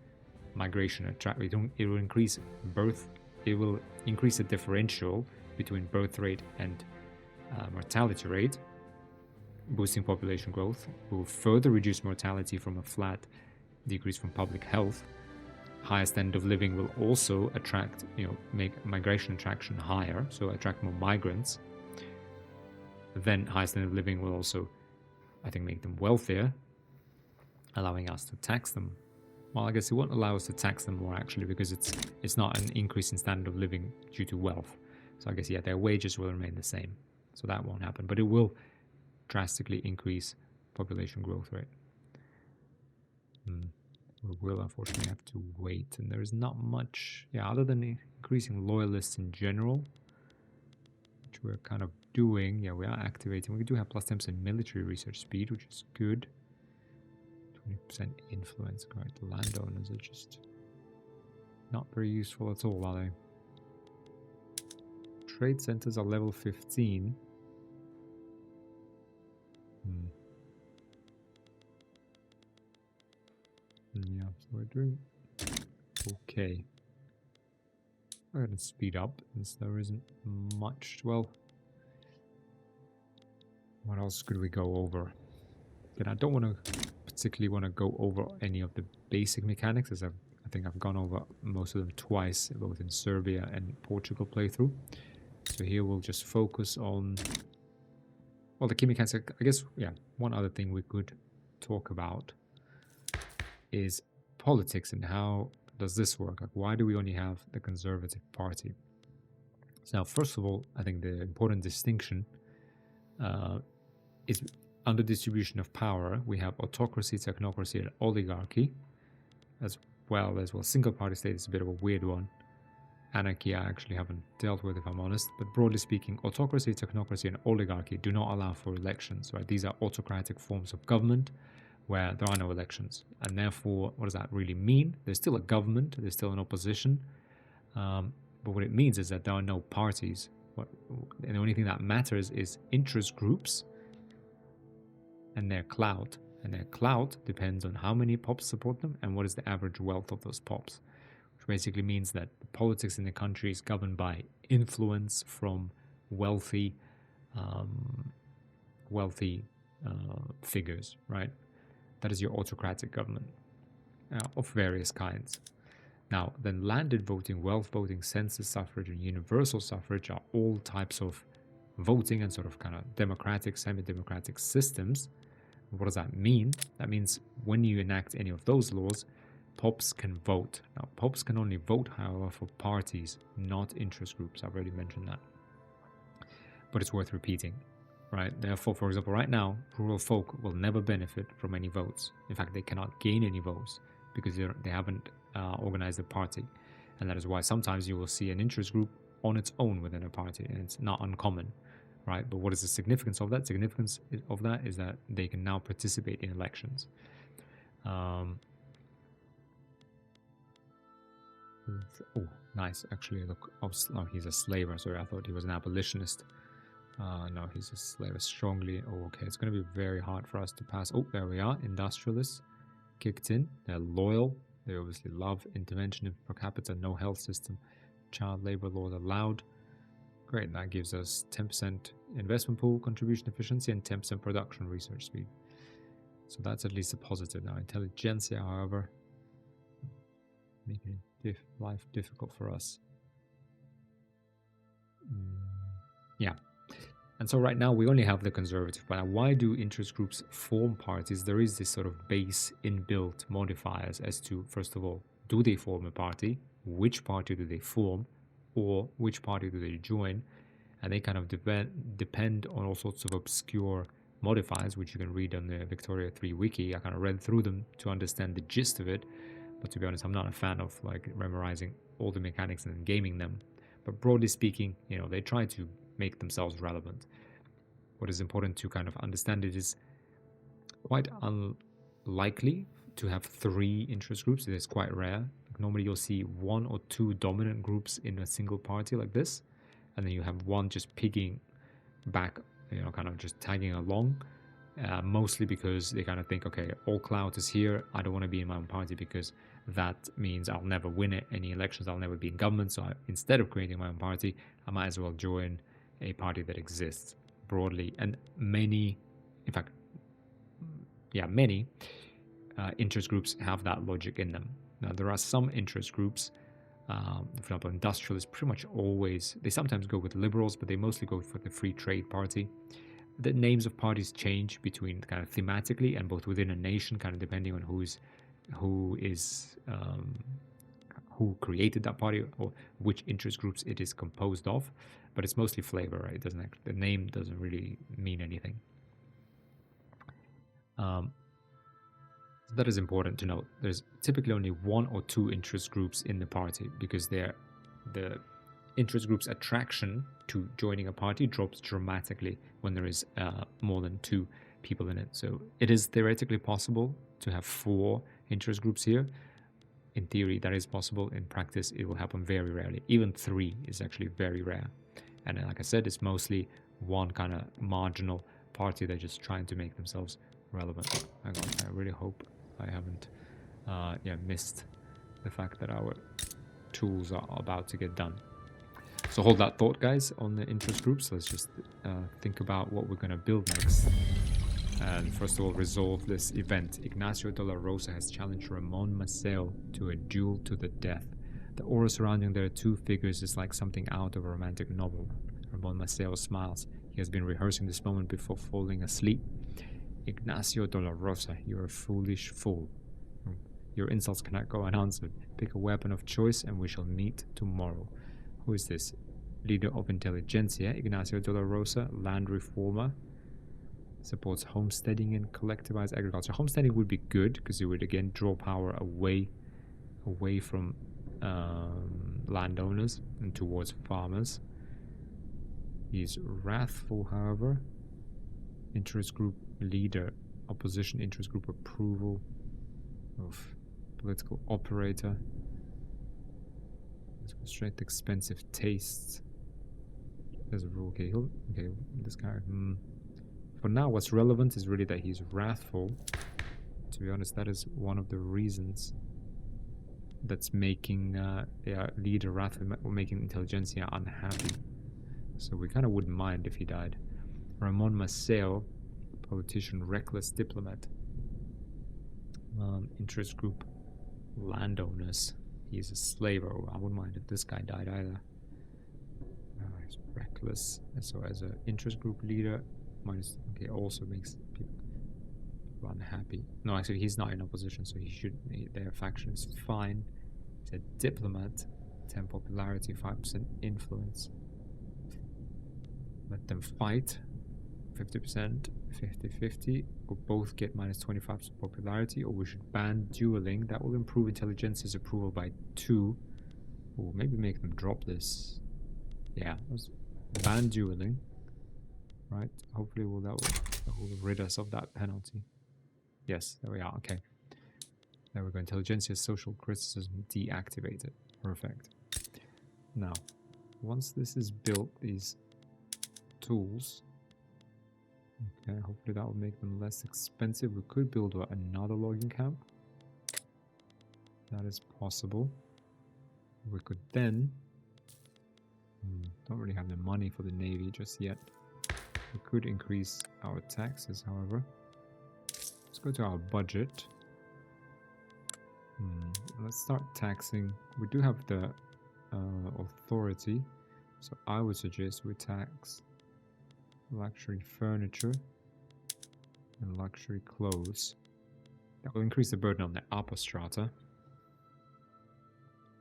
migration. It will increase birth. It will increase the differential between birth rate and mortality rate, boosting population growth. It will further reduce mortality from a flat decrease from public health. Higher standard of living will also attract, make migration attraction higher, so attract more migrants. Then higher standard of living will also, I think, make them wealthier, allowing us to tax them. Well, I guess it won't allow us to tax them more, actually, because it's not an increase in standard of living due to wealth. So I guess, yeah, their wages will remain the same. So that won't happen. But it will drastically increase population growth rate. We will unfortunately have to wait. And there is not much, other than increasing loyalists in general, which we're kind of doing. Yeah, we are activating. We do have plus 10% military research speed, which is good. 20% influence. Right, the landowners are just not very useful at all, are they? Trade centers are level 15. Yeah, so we're doing okay. Go ahead and speed up, since there isn't much. Well, what else could we go over? Again, I don't particularly want to go over any of the basic mechanics, as I think I've gone over most of them twice, both in Serbia and Portugal playthrough. So here we'll just focus on, well, the key mechanics. I guess, yeah, one other thing we could talk about is politics, and how does this work? Like, why do we only have the Conservative Party? So now, first of all, I think the important distinction is under distribution of power. We have autocracy, technocracy, and oligarchy, as well as, single party state is a bit of a weird one. Anarchy I actually haven't dealt with, if I'm honest, but broadly speaking, autocracy, technocracy, and oligarchy do not allow for elections, right? These are autocratic forms of government where there are no elections, and therefore, what does that really mean? There's still a government, there's still an opposition, but what it means is that there are no parties. And the only thing that matters is interest groups and their clout, and their clout depends on how many pops support them and what is the average wealth of those pops, which basically means that the politics in the country is governed by influence from wealthy figures, right? That is your autocratic government of various kinds. Now, then landed voting, wealth voting, census suffrage, and universal suffrage are all types of voting and sort of kind of democratic, semi-democratic systems. What does that mean? That means when you enact any of those laws, pops can vote. Now, pops can only vote, however, for parties, not interest groups. I've already mentioned that. But it's worth repeating, right? Therefore, for example, right now, rural folk will never benefit from any votes. In fact, they cannot gain any votes because they haven't organized a party. And that is why sometimes you will see an interest group on its own within a party, and it's not uncommon, right? But what is the significance of that? Significance of that is that they can now participate in elections. Oh, nice. Actually, look. Oh, he's a slaver. Sorry, I thought he was an abolitionist. No, he's a slaver. Strongly. Oh, okay. It's going to be very hard for us to pass. Oh, there we are. Industrialists kicked in. They're loyal. They obviously love intervention in per capita, no health system, child labor laws allowed. Great. That gives us 10% investment pool contribution efficiency and 10% production research speed. So that's at least a positive. Now, intelligentsia, however, making life difficult for us. Yeah. And so right now we only have the conservative. But now why do interest groups form parties? There is this sort of base inbuilt modifiers as to, first of all, do they form a party? Which party do they form? Or which party do they join? And they kind of depend on all sorts of obscure modifiers, which you can read on the Victoria 3 wiki. I kind of read through them to understand the gist of it. But to be honest, I'm not a fan of like memorizing all the mechanics and then gaming them. But broadly speaking, you know, they try to make themselves relevant. What is important to kind of understand, it is quite unlikely to have 3 interest groups. It is quite rare. Normally you'll see 1 or 2 dominant groups in a single party like this, and then you have one just pigging back, you know, kind of just tagging along, mostly because they kind of think, okay, all clout is here, I don't want to be in my own party because that means I'll never win any elections, I'll never be in government, so instead of creating my own party, I might as well join a party that exists broadly. And many, in fact, many interest groups have that logic in them. Now, there are some interest groups, for example, industrialists pretty much always, they sometimes go with liberals, but they mostly go for the free trade party. The names of parties change between kind of thematically and both within a nation, kind of depending on who created that party or which interest groups it is composed of. But it's mostly flavor, right? It doesn't the name doesn't really mean anything. So that is important to note. There's typically only 1 or 2 interest groups in the party because the interest group's attraction to joining a party drops dramatically when there is more than 2 people in it. So it is theoretically possible to have 4 interest groups here. In theory, that is possible. In practice, it will happen very rarely. Even 3 is actually very rare. And like I said, it's mostly one kind of marginal party. They're just trying to make themselves relevant. Hang on, I really hope I haven't missed the fact that our tools are about to get done. So hold that thought, guys, on the interest groups. Let's just think about what we're going to build next. And first of all, resolve this event. Ignacio de la Rosa has challenged Ramon Maceo to a duel to the death. The aura surrounding their 2 figures is like something out of a romantic novel. Ramon Maceo smiles. He has been rehearsing this moment before falling asleep. Ignacio de la Rosa, you're a foolish fool. Your insults cannot go unanswered. Pick a weapon of choice and we shall meet tomorrow. Who is this? Leader of intelligentsia, Ignacio de la Rosa, land reformer. Supports homesteading and collectivized agriculture. Homesteading would be good because it would again draw power away from landowners and towards farmers. He's wrathful, however. Interest group leader, opposition interest group approval of political operator. Let's go straight to expensive tastes. There's a rule. Okay, this guy. For now, what's relevant is really that he's wrathful. To be honest, that is one of the reasons that's making their leader wrathful, making intelligentsia unhappy. So we kind of wouldn't mind if he died. Ramon Maceo, politician, reckless diplomat. Interest group, landowners. he's a slave. Or I wouldn't mind if this guy died either. He's reckless. So as an interest group leader, minus, okay, also makes people unhappy. No, actually, he's not in opposition, so he should. Their faction is fine. He's a diplomat, 10 popularity, 5% influence. Let them fight. 50%, 50-50, or both get minus 25% popularity, or we should ban dueling. That will improve intelligence's approval by 2. Or maybe make them drop this. Yeah, let's ban dueling. Right, hopefully that will rid us of that penalty. Yes, there we are, okay. There we go, intelligentsia social criticism deactivated. Perfect. Now, once this is built, these tools, okay, hopefully that will make them less expensive. We could build another logging camp. That is possible. We could then... don't really have the money for the navy just yet. We could increase our taxes, however. Let's go to our budget. Let's start taxing. We do have the authority, so I would suggest we tax luxury furniture and luxury clothes. That will increase the burden on the upper strata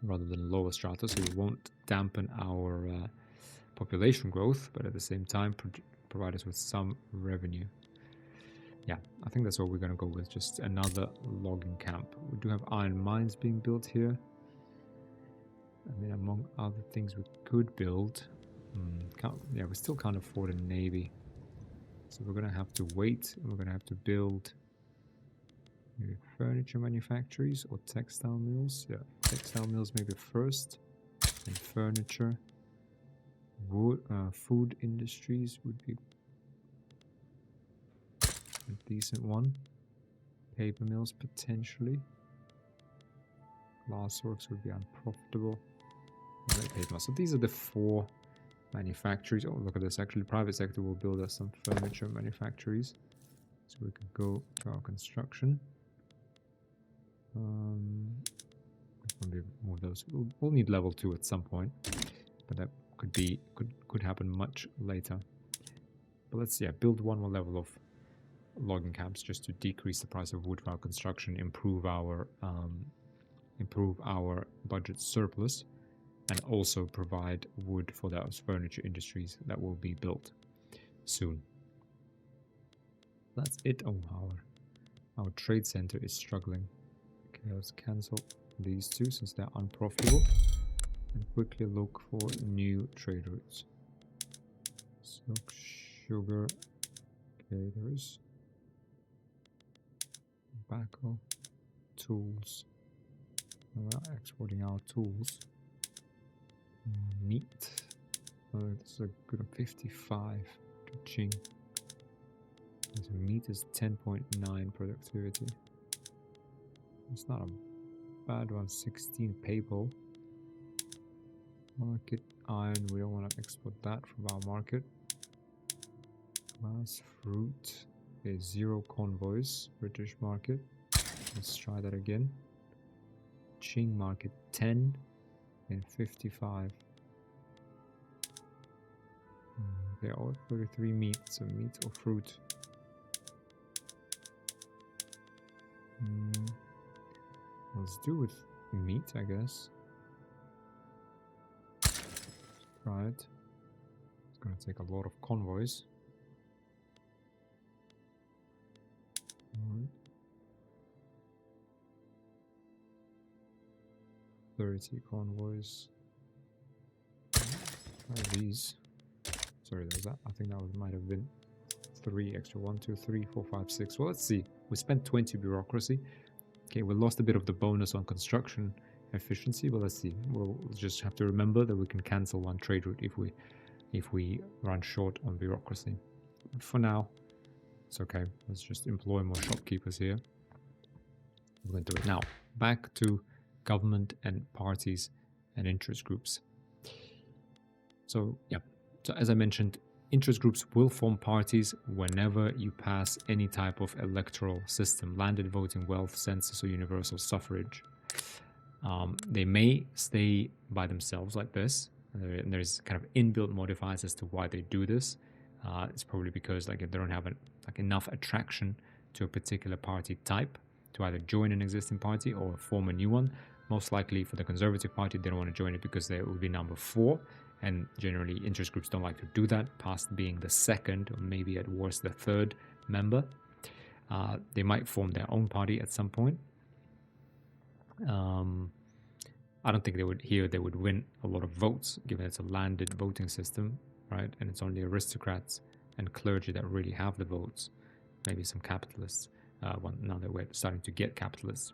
rather than lower strata, so we won't dampen our population growth, but at the same time provide us with some revenue. Yeah, I think that's what we're going to go with, just another logging camp. We do have iron mines being built here. I mean, among other things we could build, yeah, we still can't afford a navy. So we're going to have to wait, and we're going to have to build maybe furniture manufactories or textile mills. Yeah, textile mills maybe first, and furniture. Wood, food industries would be a decent one. Paper mills potentially. Glass works would be unprofitable. So these are the 4 manufactories. Oh, look at this. Actually, the private sector will build us some furniture manufactories. So we could go to our construction. More of those. We'll need level 2 at some point, but that could happen much later. But let's build one more level of logging camps just to decrease the price of wood for our construction, improve our budget surplus, and also provide wood for those furniture industries that will be built soon. That's it. Oh, our trade center is struggling. Okay, let's cancel these 2 since they're unprofitable, and quickly look for new trade routes. Silk, sugar. Okay, there is tobacco, tools. We're not exporting our tools. Meat. This is a good 55 to Ching. So meat is 10.9 productivity. It's not a bad one. 16 papal. Market iron. We don't want to export that from our market. Glass fruit. Okay, 0 convoys. British market. Let's try that again. Ching market 10 and 55. They are all 33 meat, so meat or fruit. Let's do with meat, I guess. Try it. It's gonna take a lot of convoys. Alright. 30 convoys. Try these. Sorry, there's that. I think that might have been 3 extra. 1, 2, 3, 4, 5, 6. Well, let's see. We spent 20 bureaucracy. Okay, we lost a bit of the bonus on construction efficiency, but let's see. We'll just have to remember that we can cancel 1 trade route if we run short on bureaucracy. But for now, it's okay. Let's just employ more shopkeepers here. We're going to do it now. Back to government and parties and interest groups. So, yeah. So as I mentioned, interest groups will form parties whenever you pass any type of electoral system, landed voting, wealth, census, or universal suffrage. They may stay by themselves like this, and there's kind of inbuilt modifiers as to why they do this. It's probably because like if they don't have enough attraction to a particular party type to either join an existing party or form a new one. Most likely for the Conservative Party, they don't want to join it because they will be number 4, and generally interest groups don't like to do that past being the second or maybe at worst the third member. They might form their own party at some point. I don't think they would win a lot of votes, given it's a landed voting system, right? And it's only aristocrats and clergy that really have the votes. Maybe some capitalists. Now that we're starting to get capitalists.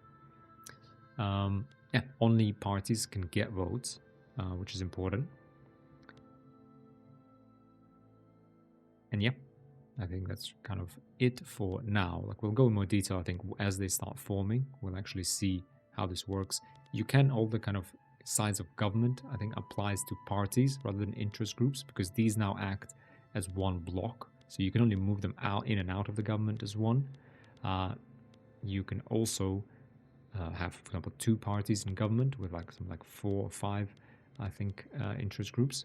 Only parties can get votes, which is important. And yeah, I think that's kind of it for now. Like we'll go in more detail, I think, as they start forming. We'll actually see how this works. You can, all the kind of sides of government, I think, applies to parties rather than interest groups, because these now act as one block. So you can only move them out in and out of the government as one. You can also have, for example, 2 parties in government with like 4 or 5, I think, interest groups.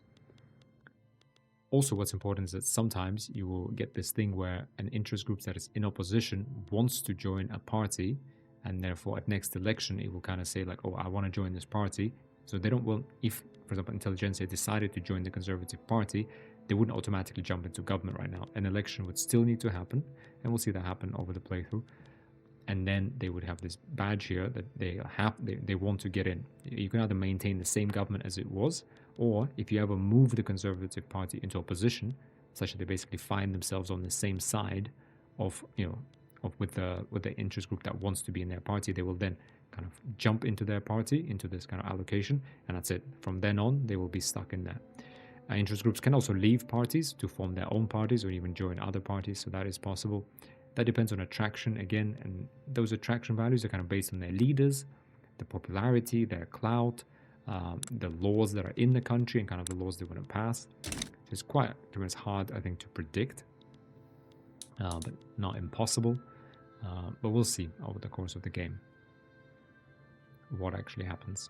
Also, what's important is that sometimes you will get this thing where an interest group that is in opposition wants to join a party, and therefore at next election it will kind of say like, oh, I want to join this party. So they don't want, if, for example, Intelligentsia decided to join the Conservative Party, they wouldn't automatically jump into government right now. An election would still need to happen, and we'll see that happen over the playthrough. And then they would have this badge here that they want to get in. You can either maintain the same government as it was, or if you ever move the Conservative Party into opposition, such that they basically find themselves on the same side of, with the interest group that wants to be in their party, they will then kind of jump into their party, into this kind of allocation, and that's it. From then on, they will be stuck in there. Interest groups can also leave parties to form their own parties or even join other parties, so that is possible. That depends on attraction again, and those attraction values are kind of based on their leaders, the popularity, their clout, the laws that are in the country, and kind of the laws they want to pass. It's quite hard, I think, to predict, but not impossible. But we'll see over the course of the game what actually happens.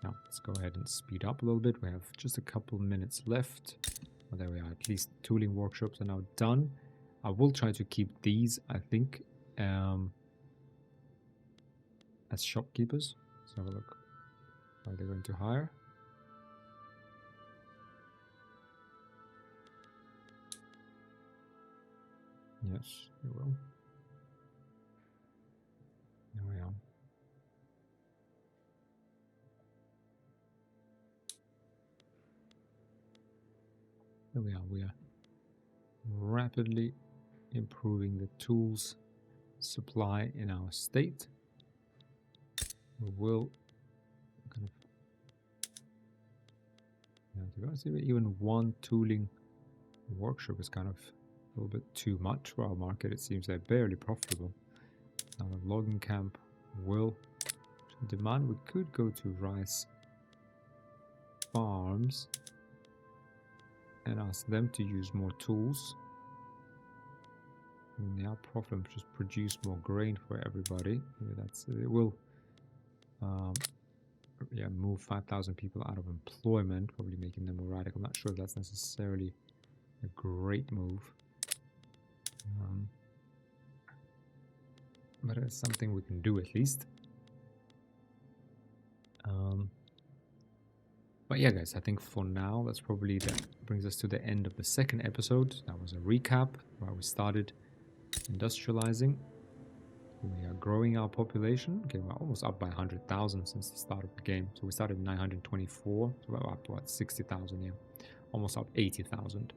Now, let's go ahead and speed up a little bit. We have just a couple minutes left. Well, there we are. At least tooling workshops are now done. I will try to keep these, I think, as shopkeepers. Let's have a look. Are they going to hire? Yes, they will. There we are. There we are. We are rapidly improving the tools supply in our state. We will kind of, to be honest, even one tooling workshop is kind of a little bit too much for our market. It seems they're barely profitable. Now the logging camp will demand. We could go to rice farms and ask them to use more tools. And they are profitable, just produce more grain for everybody. Maybe it will move 5,000 people out of employment, probably making them more radical. I'm not sure if that's necessarily a great move. But it's something we can do at least. But yeah, guys, I think for now, that brings us to the end of the second episode. That was a recap where we started industrializing. We are growing our population. Okay, we're almost up by 100,000 since the start of the game. So we started in 924, so we're up to about 60,000 here. Almost up 80,000.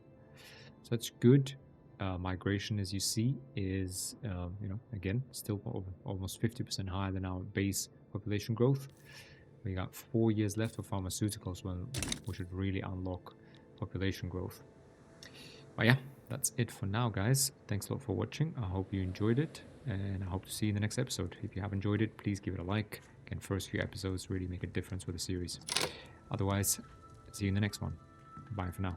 So that's good. Migration, as you see, is, again, still almost 50% higher than our base population growth. We got 4 years left for pharmaceuticals when we should really unlock population growth. But yeah, that's it for now, guys. Thanks a lot for watching. I hope you enjoyed it, and I hope to see you in the next episode. If you have enjoyed it, please give it a like. Again, first few episodes really make a difference with the series. Otherwise, see you in the next one. Bye for now.